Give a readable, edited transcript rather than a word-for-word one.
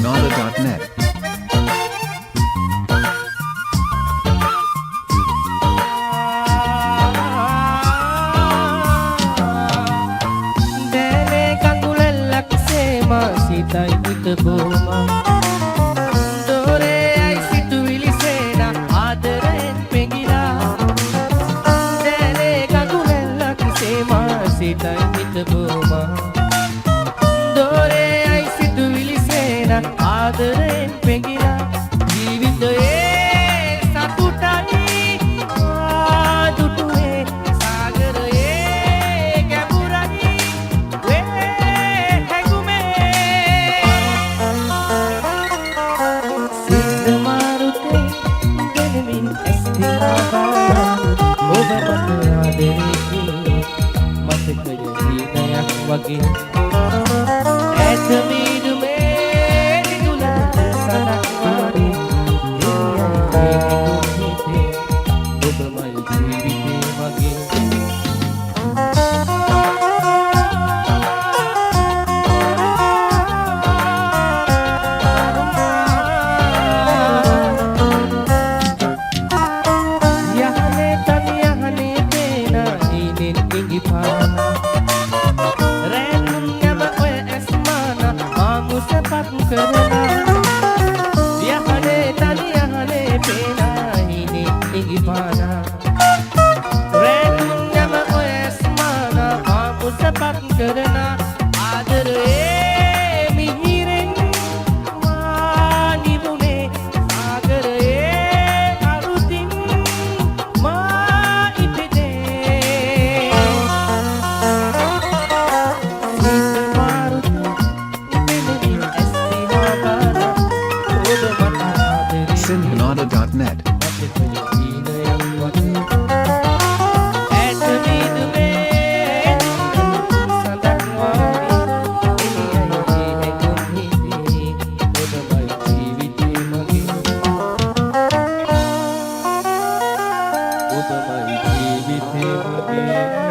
sinhanada.net. Dele kangulellak sema sitai hitboma dore ai situwili sena adaren pengila Dele kangulellak sema sitai hitboma dore ai situwili sena adaren pengila ජීවිතයේ සතුටයි ආදුටුවේ සාගරයේ ගැඹුරයි වේ හැඟුමේ සිත මාරුතේ ගෙනවින් ඇස්තිරවා ඔබ මත ආදරේ මතකය හීනයක් වගේ ඈත මීදුමේ දිගුල සරක් මාරේ කරනා ආදරේ මිහිරෙන් මා නිවුනේ සාගරයේ අරුතින් මා ඉපිදේ සිත මාරුත මෙලෙසින් ඇස්තිනා බාර ඔබ මට ආදරේ sinhanada.net. ඔබමයි ජීවිතේ මගේ